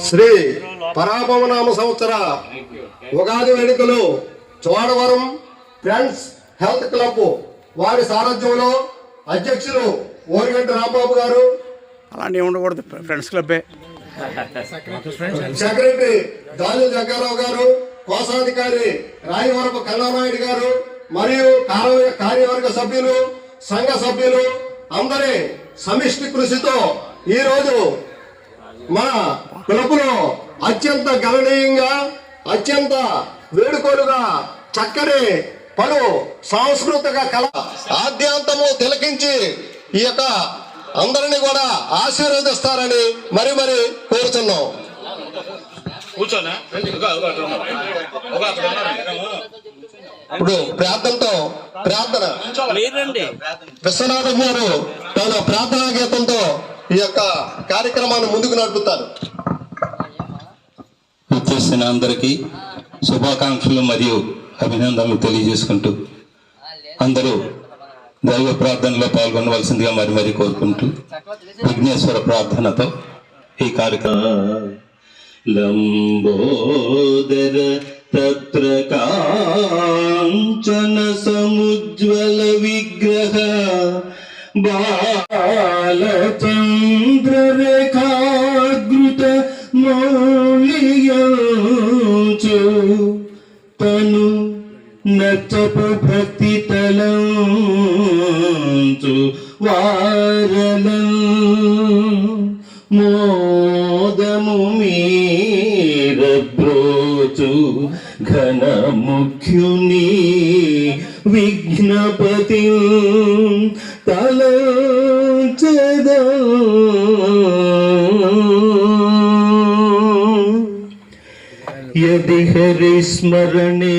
శ్రీ పరాభవనామ సంవత్సర ఉగాది వేడుకలు Chodavaram friends health club వారి సారథ్యంలో అధ్యక్షులు ఓరిగంటి రాంబాబు గారు, అలాంటివి ఉండకూడదు, ఫ్రెండ్స్ క్లబ్బే. సెక్రటరీ దాని జగ్గారావు గారు, కోశాధికారి రాయవరపు కన్నానాయుడు గారు మరియు కార్యవర్గ సభ్యులు, సంఘ సభ్యులు అందరి సమిష్టి కృషితో ఈరోజు మన క్లబ్లో అత్యంత గణనీయంగా, అత్యంత వేడుకలుగా చక్కని పలు సాంస్కృతిక కళ ఆద్యాంతము తిలకించి ఈ యొక్క అందరినీ కూడా ఆశీర్వదిస్తారని మరి కోరుతున్నాం. ఇప్పుడు ప్రార్థన విశ్వనాథం గారు తన ప్రార్థనా గీతంతో ఈ యొక్క కార్యక్రమాన్ని ముందుకు నడుపుతారు. వచ్చేసిన అందరికీ శుభాకాంక్షలు మరియు అభినందనలు తెలియజేసుకుంటూ అందరూ దైవ ప్రార్థనలో పాల్గొనవలసిందిగా మరి కోరుకుంటూ విఘ్నేశ్వర ప్రార్థనతో ఈ కార్యక్రమం. లంబోదర తత్ర కాంచన సముజ్వల విగ్రహ బాలచంద్ర రేఖాగృత మౌళియంచు తను నచ్చపు భక్తి తలంచు వారలం మోదము మీరబ్రోచు ఘన ముఖ్యుని విఘ్నపతి తలంచద యది హరిస్మరణే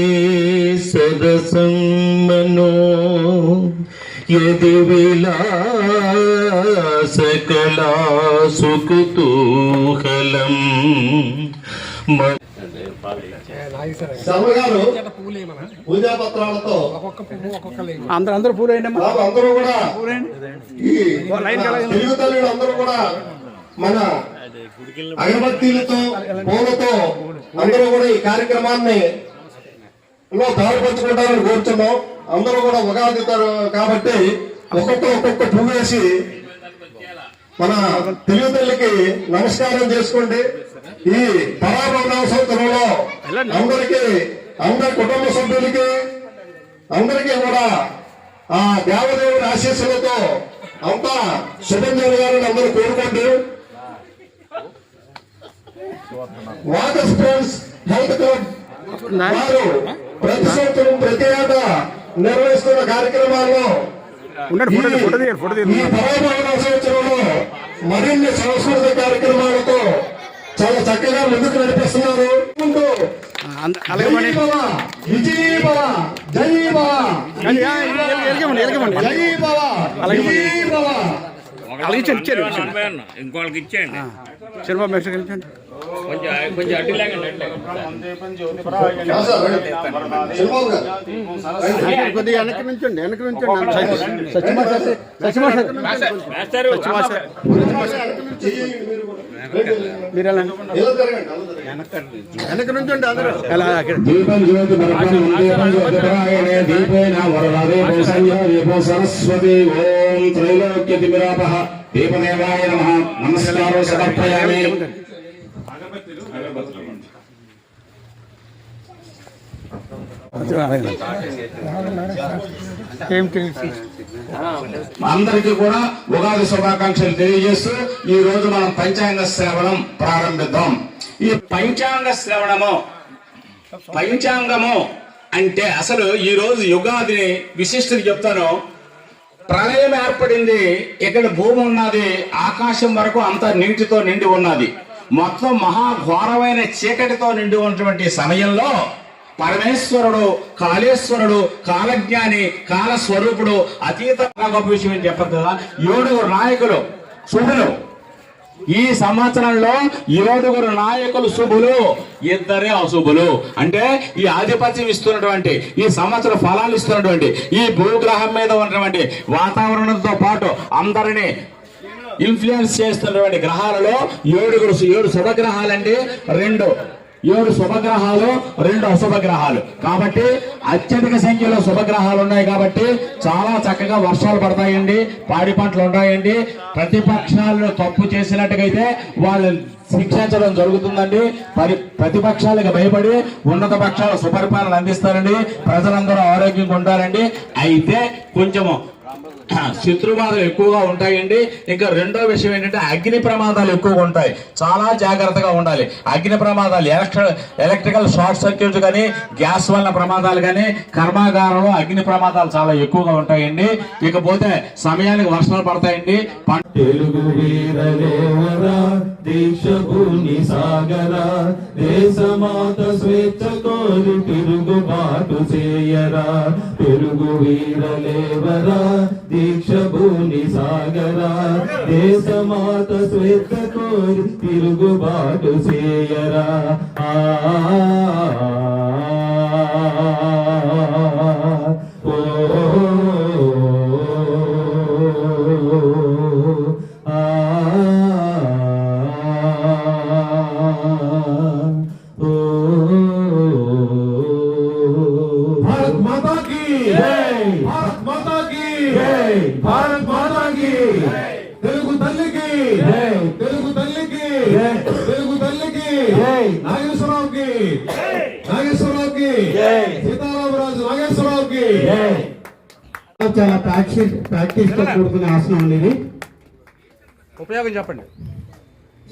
సరసం మనో యది విలాసకలా సుకుతూహలం. పూజా పత్రాలతో అందరూ పూలైన అందరూ కూడా తెలుగు తల్లులు అందరూ కూడా మన అగరబత్తీలతో పూలతో అందరూ కూడా ఈ కార్యక్రమాన్ని పాల్పంచుకుంటారని కోరుతున్నాం. అందరూ కూడా ఉగాది కాబట్టి ఒక్కొక్క పువ్వు వేసి మన తెలుగు తల్లికి నమస్కారం చేసుకోండి. ఈ పరాభవన సంవత్సరంలో అందరి కుటుంబ సభ్యులకి అందరికీ కూడా ఆ దేవదేవుని ఆశీస్సులతో అంతా శుభం జరగాలని అందరూ కోరుకుంటూ వాటర్ ఫ్రెండ్స్ హెల్త్ క్లబ్ వారు ప్రతి సంవత్సరం ప్రతి ఏటా నిర్వహిస్తున్న కార్యక్రమాల్లో ఈ పరాభవన సంవత్సరంలో మరిన్ని సాంస్కృతిక కార్యక్రమాలతో చాలా చక్కగా ముందుకు నడిపిస్తున్నారు. ఇంకోళ్ళకి ఇచ్చేయండి, చంద్రబాబు నెక్స్ట్ గెలిచండి. కొంచెం అడ్డు లేకండి, కొద్దిగా వెనక్కి నుంచండి, మీరు వెనక నుంచండి అందరూ. సరస్వతి ఓం త్రైలోక్య దివిరాపః దీపదేవాయ నమః నమస్కారం సమర్పయామి. అందరికీ కూడా ఉగాది శుభాకాంక్షలు తెలియజేస్తూ ఈ రోజు మనం పంచాంగ శ్రవణం ప్రారంభిద్దాం. ఈ పంచాంగము అంటే అసలు ఈ రోజు యుగాదిని విశిష్టత చెప్తాను. ప్రళయం ఏర్పడింది, ఇక్కడ భూమి ఉన్నది, ఆకాశం వరకు అంతా నీటితో నిండి ఉన్నది, మొత్తం మహాఘోరమైన చీకటితో నిండి ఉన్నటువంటి సమయంలో పరమేశ్వరుడు, కాళేశ్వరుడు, కాలజ్ఞాని, కాలస్వరూపుడు, అతీతంగా గొప్ప విషయం ఏం చెప్పదు కదా. 7 నాయకులు శుభులు. ఈ సంవత్సరంలో 7 నాయకులు శుభులు, 2 అశుభులు. అంటే ఈ ఆధిపత్యం ఇస్తున్నటువంటి, ఈ సంవత్సర ఫలాలు ఇస్తున్నటువంటి, ఈ భూగ్రహం మీద ఉన్నటువంటి వాతావరణంతో పాటు అందరినీ ఇన్ఫ్లుయెన్స్ చేస్తున్నటువంటి గ్రహాలలో ఏడు శుభగ్రహాలండి, 7 శుభగ్రహాలు, 2 అశుభగ్రహాలు. కాబట్టి అత్యధిక సంఖ్యలో శుభగ్రహాలు ఉన్నాయి కాబట్టి చాలా చక్కగా వర్షాలు పడతాయండి, పాడి పంటలు ఉంటాయండి. ప్రతిపక్షాలను తప్పు చేసినట్టుగైతే వాళ్ళు శిక్షించడం జరుగుతుందండి. ప్రతిపక్షాలకు భయపడి ఉన్నత పక్షాలు సుపరిపాలన అందిస్తారండి. ప్రజలందరూ ఆరోగ్యంగా ఉంటారండి. అయితే కొంచెము శత్రుబాధలు ఎక్కువగా ఉంటాయండి. ఇంకా రెండో విషయం ఏంటంటే అగ్ని ప్రమాదాలు ఎక్కువగా ఉంటాయి. చాలా జాగ్రత్తగా ఉండాలి. అగ్ని ప్రమాదాలు, ఎలక్ట్రికల్ షార్ట్ సర్క్యూట్ కానీ, గ్యాస్ వల్ల ప్రమాదాలు కానీ, కర్మాగారంలో అగ్ని ప్రమాదాలు చాలా ఎక్కువగా ఉంటాయండి. ఇకపోతే సమయానికి వర్షాలు పడతాయండి. తెలుగు వీరలేవరా దీక్ష భూమి సాగరా దేశమాత స్వేచ్ఛ కోరి తిరుగుబాటు చేయరా. తెలుగు వీరలేవరా దీక్ష భూమి సాగరా దేశమాత స్వేచ్ఛ కోరి తిరుగుబాటు చేయరా. भारत माता की जय, भारत माता की जय, भारत माता की తెలుగు తల్లికి జై, తెలుగు తల్లికి జై, తెలుగు తల్లికి జై, నాగేశ్వరరావుకి నాగేశ్వరరావుకి జై, సీతారామరాజు నాగేశ్వరరావుకి జై. చాలా ప్రాక్టీస్ తో కూడుకునే ఆసనం అనేది. ఉపయోగం చెప్పండి.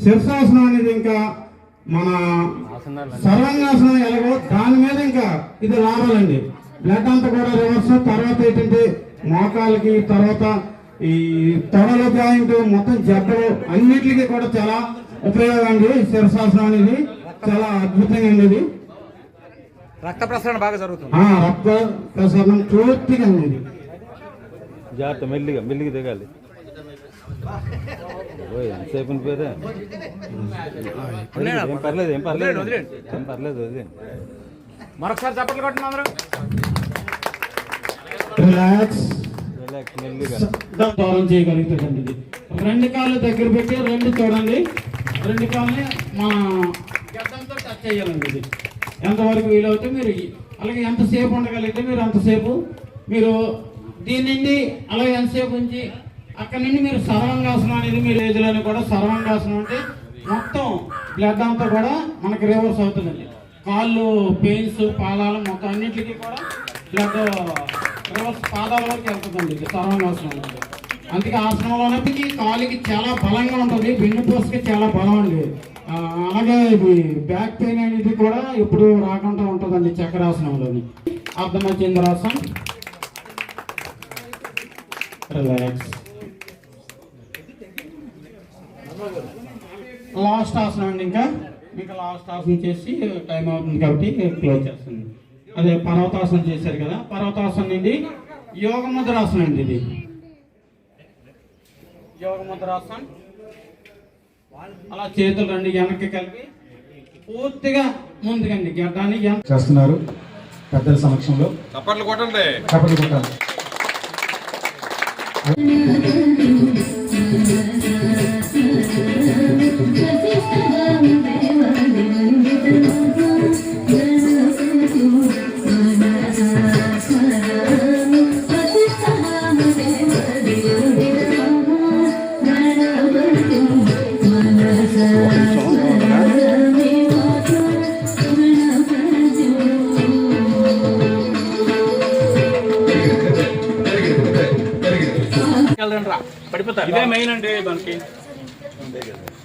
శీర్షాసనం అనేది ఇంకా మన సర్వాంగాసనం ఎలాగో దాని మీద ఇంకా ఇది రావాలండి. బ్లడ్ అంతా కూడా రివర్స్. తర్వాత ఏంటంటే మోకాలకి, తర్వాత ఈ తొడల జాయింట్, మొత్తం జబ్బలు అన్నిటికీ కూడా చాలా ఉపయోగం అండి. శీర్షాసనం అనేది చాలా అద్భుతంగా ఉండేది. రక్త ప్రసరణ బాగా జరుగుతుంది. రక్త ప్రసరణ పూర్తిగా ఉండేది. జాగ్రత్త, మెల్లిగా మెల్లిగా దిగాలి. ఎంతసేపు పేరే ఏం పర్లేదు, ఏం పర్లేదు, ఏం పర్లేదు. వదిలేండి. మరొకసారి చప్పట్లు కొట్టండి అందరూ. రిలాక్స్, రిలాక్స్, మెల్లిగా దూరం చేయగలుగుతుందండి. ఇది 2 కాళ్ళు దగ్గర పెట్టి 2 చూడండి. 2 కాళ్ళని మా గడ్డంతో టచ్ చేయాలండి. ఇది ఎంతవరకు వీలవుతే మీరు అలాగే ఎంతసేపు ఉండగలిగితే మీరు అంతసేపు మీరు దీని నుండి అలాగే ఎంతసేపు ఉంచి అక్కడ నుండి మీరు సర్వాంగాసనం అనేది మీరు ఏజ్లోని కూడా సర్వాంగాసనం అంటే మొత్తం బ్లడ్ అంతా కూడా మనకి రివర్స్ అవుతుందండి. కాళ్ళు పెయిన్స్, పాదాలు మొత్తం అన్నింటికి కూడా బ్లడ్ రివర్స్ పాదాల వరకు వెళ్తుందండి ఇది సర్వాంగాసనం అనేది. అందుకే ఆసనంలోనే కాలుకి చాలా బలంగా ఉంటుంది. వెన్నుపూసకి చాలా బలం అండి. అలాగే ఇది బ్యాక్ పెయిన్ అనేది కూడా ఎప్పుడు రాకుండా ఉంటుందండి చక్రాసనంలోని. అర్ధమచంద్రాసనం. రిలాక్స్. లాస్ట్ ఆసనం అండి. ఇంకా మీకు లాస్ట్ ఆసనం చేసి టైం అవుతుంది కాబట్టి క్లోజ్ చేస్తుంది. అదే పర్వతాసనం చేశారు కదా, పర్వతాసనం నుండి యోగ ముద్రాసనం అండి. ఇది యోగ ముద్రాసనం. అలా చేతులు 2 వెనక్కి కలిపి పూర్తిగా ముందుకండి గడ్డాన్ని చేస్తున్నారు పెద్దల సమక్షంలో. చప్పట్లు కొట్టండి. చప్పట్లు కొట్టాలి. పడిపోతారు. ఇదే మెయిన్ అండి దానికి.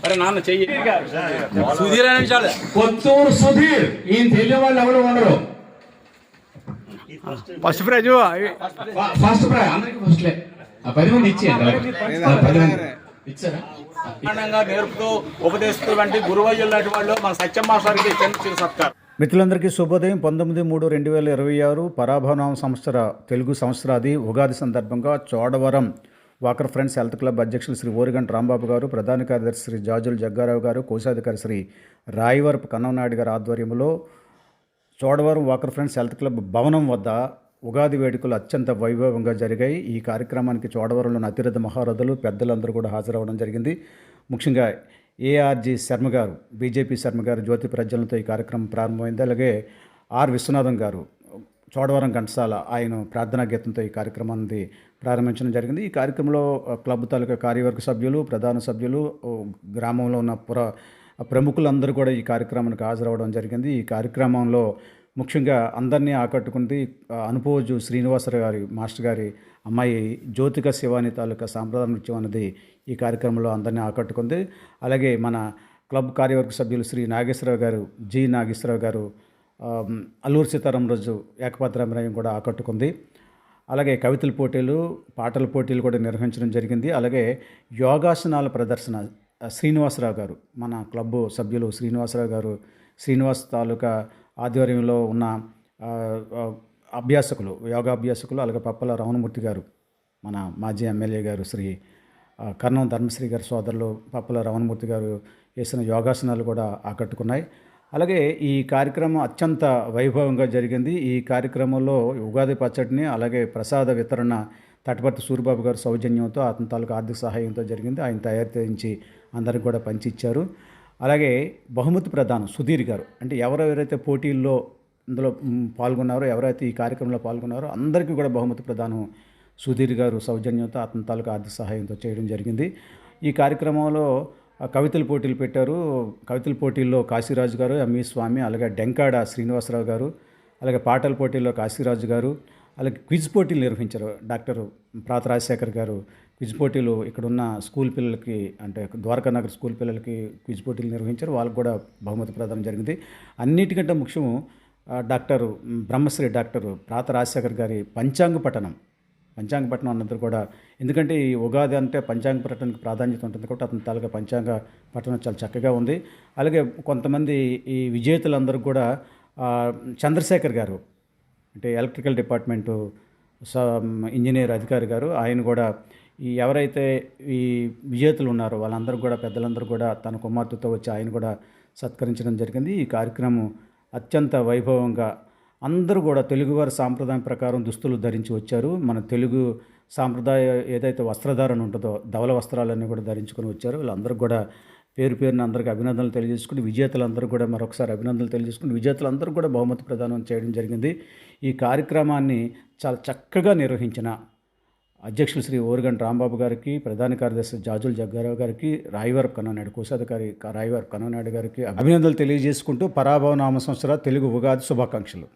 అరే నాన్న చెయ్యి. సుధీర్ అనే చాలు. కొత్తూరు సుధీర్. ఈయన తెలియని వాళ్ళు ఎవరు ఉండరు. ఫస్ట్ ప్రైజ్, ఫస్ట్ ప్రైజ్ అందరికి ఫస్ట్లే. 10 మంది ఇచ్చేయండి. 10 మంది ఇచ్చారా? నేర్పుతూ ఉపదేశిస్తూ వంటి గురువయ్యులు లాంటి వాళ్ళు మన సత్యం మాస్టర్కి చిన్న సత్కారం. మిత్రులందరికీ శుభోదయం. 19/3/2026 పరాభవనామ సంవత్సర తెలుగు సంవత్సరాది ఉగాది సందర్భంగా Chodavaram walker friends health club అధ్యక్షులు శ్రీ ఓరిగంట రాంబాబు గారు, ప్రధాన కార్యదర్శి శ్రీ జాజుల జగ్గారావు గారు, కోశాధికారి శ్రీ రాయవరపు కన్నవనాయుడు గారి ఆధ్వర్యంలో Chodavaram walker friends health club భవనం వద్ద ఉగాది వేడుకలు అత్యంత వైభవంగా జరిగాయి. ఈ కార్యక్రమానికి చోడవరంలోని అతిరథ మహారథులు పెద్దలందరూ కూడా హాజరవ్వడం జరిగింది. ముఖ్యంగా ఏఆర్జీ శర్మ గారు, బీజేపీ శర్మ గారు జ్యోతి ప్రజ్వలనతో ఈ కార్యక్రమం ప్రారంభమైంది. అలాగే ఆర్ విశ్వనాథం గారు, చోడవరం ఘంటసాల, ఆయన ప్రార్థనా గీతంతో ఈ కార్యక్రమాన్ని ప్రారంభించడం జరిగింది. ఈ కార్యక్రమంలో క్లబ్ తాలూకా కార్యవర్గ సభ్యులు, ప్రధాన సభ్యులు, గ్రామంలో ఉన్న ప్రముఖులందరూ కూడా ఈ కార్యక్రమానికి హాజరవ్వడం జరిగింది. ఈ కార్యక్రమంలో ముఖ్యంగా అందరినీ ఆకట్టుకుంది అనుపోజు శ్రీనివాసరావు గారి మాస్టర్ గారి అమ్మాయి జ్యోతిక శివాని తాలూకా సాంప్రదాయ నృత్యం అనేది ఈ కార్యక్రమంలో అందరినీ ఆకట్టుకుంది. అలాగే మన క్లబ్ కార్యవర్గ సభ్యులు శ్రీ నాగేశ్వరరావు గారు, జి నాగేశ్వరరావు గారు, అల్లూరు సీతారాం రోజు ఏకపాత్రాభినయం కూడా ఆకట్టుకుంది. అలాగే కవితల పోటీలు, పాటల పోటీలు కూడా నిర్వహించడం జరిగింది. అలాగే యోగాసనాల ప్రదర్శన శ్రీనివాసరావు గారు, మన క్లబ్ సభ్యులు శ్రీనివాసరావు గారు, శ్రీనివాస్ తాలూకా ఆధ్వర్యంలో ఉన్న అభ్యాసకులు, యోగాభ్యాసకులు, అలాగే పప్పల రమణమూర్తి గారు, మన మాజీ ఎమ్మెల్యే గారు శ్రీ కర్ణం ధర్మశ్రీ గారి సోదరులు పప్పల రమణమూర్తి గారు వేసిన యోగాసనాలు కూడా ఆకట్టుకున్నాయి. అలాగే ఈ కార్యక్రమం అత్యంత వైభవంగా జరిగింది. ఈ కార్యక్రమంలో ఉగాది పచ్చడిని, అలాగే ప్రసాద వితరణ తటపర్తి సూరిబాబు గారు సౌజన్యంతో, అతని తాలూకు ఆర్థిక సహాయంతో జరిగింది. ఆయన తయారు చేయించి అందరికి కూడా పంచి ఇచ్చారు. అలాగే బహుమతి ప్రదానం సుధీర్ గారు, అంటే ఎవరెవరైతే పోటీల్లో ఇందులో పాల్గొన్నారో, ఎవరైతే ఈ కార్యక్రమంలో పాల్గొన్నారో అందరికీ కూడా బహుమతి ప్రదానం సుధీర్ గారు సౌజన్యంతో, అతని తాలూకు ఆర్థిక సహాయంతో చేయడం జరిగింది. ఈ కార్యక్రమంలో కవితల పోటీలు పెట్టారు. కవితల పోటీల్లో కాశీరాజు గారు, ఎంఈ స్వామి, అలాగే డెంకాడ శ్రీనివాసరావు గారు, అలాగే పాటల పోటీల్లో కాశీరాజు గారు, అలాగే క్విజ్ పోటీలు నిర్వహించారు. డాక్టర్ ప్రాత రాజశేఖర్ గారు క్విజ్ పోటీలు ఇక్కడున్న స్కూల్ పిల్లలకి, అంటే ద్వారకా నగర్ స్కూల్ పిల్లలకి క్విజ్ పోటీలు నిర్వహించారు. వాళ్ళకు కూడా బహుమతి ప్రదానం జరిగింది. అన్నిటికంటే ముఖ్యం డాక్టర్ బ్రహ్మశ్రీ డాక్టర్ ప్రాత రాజశేఖర్ గారి పంచాంగ పఠనం అన్నది కూడా, ఎందుకంటే ఈ ఉగాది అంటే పంచాంగ పఠనానికి ప్రాధాన్యత ఉంటుంది కాబట్టి అతని తాలూకా పంచాంగ పఠనం చాలా చక్కగా ఉంది. అలాగే కొంతమంది ఈ విజేతలందరూ కూడా చంద్రశేఖర్ గారు, అంటే ఎలక్ట్రికల్ డిపార్ట్మెంటు ఇంజనీర్ అధికారి గారు, ఆయన కూడా ఈ ఎవరైతే ఈ విజేతలు ఉన్నారో వాళ్ళందరూ కూడా, పెద్దలందరూ కూడా తన కుమార్తెతో వచ్చి ఆయన కూడా సత్కరించడం జరిగింది. ఈ కార్యక్రమం అత్యంత వైభవంగా అందరూ కూడా తెలుగువారి సాంప్రదాయం ప్రకారం దుస్తులు ధరించి వచ్చారు. మన తెలుగు సాంప్రదాయ ఏదైతే వస్త్రధారణ ఉంటుందో ధవల వస్త్రాలన్నీ కూడా ధరించుకొని వచ్చారు. వీళ్ళందరూ కూడా పేరు పేరున అందరికీ అభినందనలు తెలియజేసుకుని, విజేతలందరూ కూడా మరొకసారి అభినందనలు తెలియజేసుకుని, విజేతలందరూ కూడా బహుమతి ప్రదానం చేయడం జరిగింది. ఈ కార్యక్రమాన్ని చాలా చక్కగా నిర్వహించిన అధ్యక్షులు శ్రీ ఓరుగంటి రాంబాబు గారికి, ప్రధాన కార్యదర్శి జాజుల జగ్గారావు గారికి, రాయవరపు కన్ననాయుడు కోశాధికారి రాయవరపు కన్ననాయుడు గారికి అభినందనలు తెలియజేసుకుంటూ పరాభవ నామ సంవత్సర తెలుగు ఉగాది శుభాకాంక్షలు.